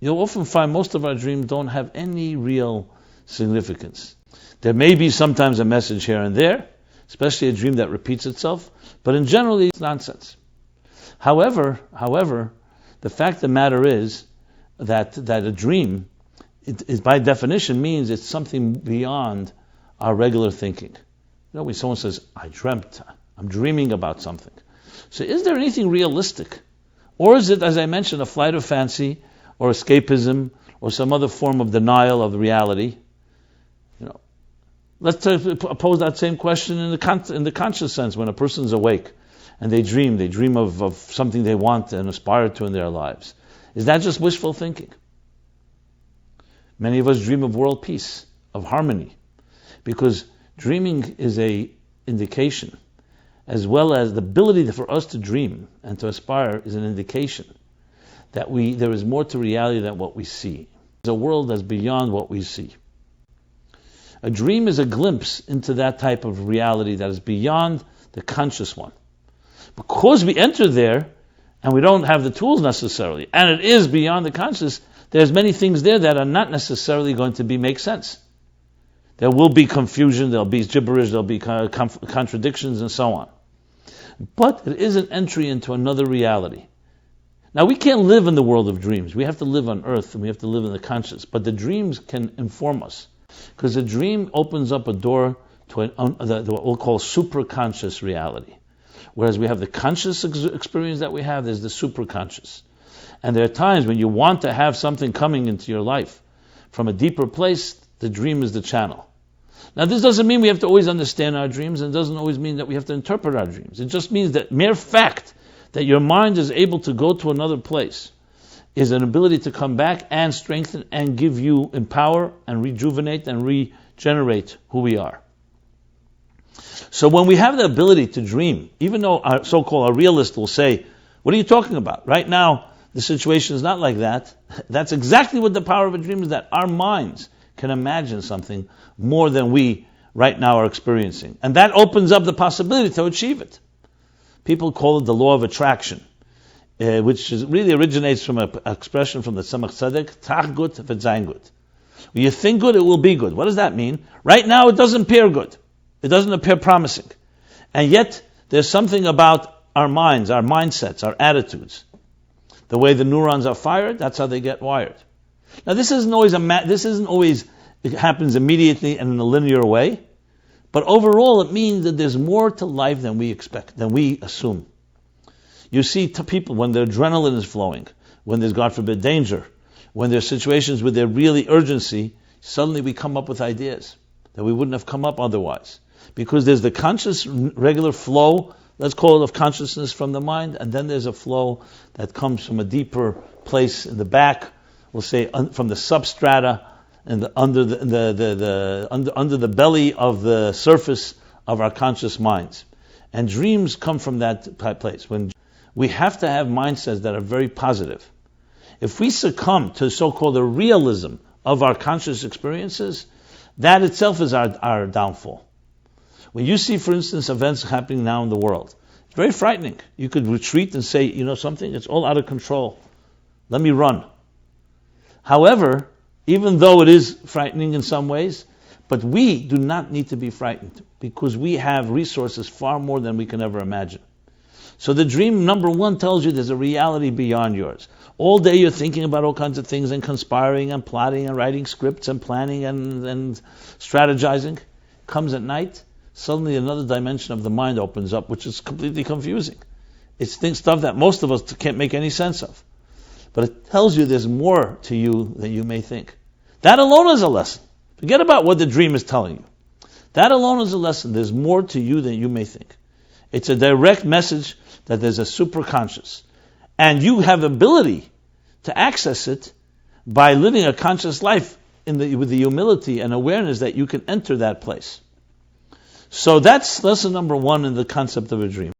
you'll often find most of our dreams don't have any real significance. There may be sometimes a message here and there, especially a dream that repeats itself, but in general it's nonsense. However, the fact of the matter is that a dream, it by definition means it's something beyond our regular thinking. When someone says, I'm dreaming about something. So is there anything realistic? Or is it, as I mentioned, a flight of fancy, or escapism, or some other form of denial of reality? Let's pose that same question in the conscious sense. When a person's awake and they dream of something they want and aspire to in their lives. Is that just wishful thinking? Many of us dream of world peace, of harmony, because dreaming is a indication, as well as the ability for us to dream and to aspire is an indication that there is more to reality than what we see. There's a world that's beyond what we see. A dream is a glimpse into that type of reality that is beyond the conscious one. Because we enter there, and we don't have the tools necessarily, and it is beyond the conscious, there's many things there that are not necessarily going to make sense. There will be confusion, there'll be gibberish, there'll be contradictions, and so on. But it is an entry into another reality. Now, we can't live in the world of dreams. We have to live on earth, and we have to live in the conscious. But the dreams can inform us. Because the dream opens up a door to what we'll call superconscious reality. Whereas we have the conscious experience that we have, there's the superconscious. And there are times when you want to have something coming into your life from a deeper place, the dream is the channel. Now, this doesn't mean we have to always understand our dreams, and it doesn't always mean that we have to interpret our dreams. It just means that mere fact that your mind is able to go to another place is an ability to come back and strengthen and give you empower and rejuvenate and regenerate who we are. So when we have the ability to dream, even though our so-called realist will say, what are you talking about? Right now, the situation is not like that. That's exactly what the power of a dream is, that our minds can imagine something more than we right now are experiencing. And that opens up the possibility to achieve it. People call it the law of attraction. Which really originates from an expression from the Tzemach Tzedek, Tach gut v'zayin gut. When you think good, it will be good. What does that mean? Right now, it doesn't appear good. It doesn't appear promising. And yet, there's something about our minds, our mindsets, our attitudes. The way the neurons are fired, that's how they get wired. Now, this isn't always it happens immediately and in a linear way. But overall, it means that there's more to life than we expect, than we assume. You see people, when their adrenaline is flowing, when there's, God forbid, danger, when there's situations with their really urgency, suddenly we come up with ideas that we wouldn't have come up otherwise. Because there's the conscious, regular flow, let's call it, of consciousness from the mind, and then there's a flow that comes from a deeper place in the back, we'll say from the substrata, and under the belly of the surface of our conscious minds. And dreams come from that place. When we have to have mindsets that are very positive. If we succumb to so-called the realism of our conscious experiences, that itself is our downfall. When you see, for instance, events happening now in the world, it's very frightening. You could retreat and say, something, it's all out of control. Let me run. However, even though it is frightening in some ways, but we do not need to be frightened because we have resources far more than we can ever imagine. So the dream, number one, tells you there's a reality beyond yours. All day you're thinking about all kinds of things and conspiring and plotting and writing scripts and planning and strategizing. Comes at night, suddenly another dimension of the mind opens up, which is completely confusing. It's stuff that most of us can't make any sense of. But it tells you there's more to you than you may think. That alone is a lesson. Forget about what the dream is telling you. That alone is a lesson. There's more to you than you may think. It's a direct message that there's a superconscious. And you have the ability to access it by living a conscious life with the humility and awareness that you can enter that place. So that's lesson number one in the concept of a dream.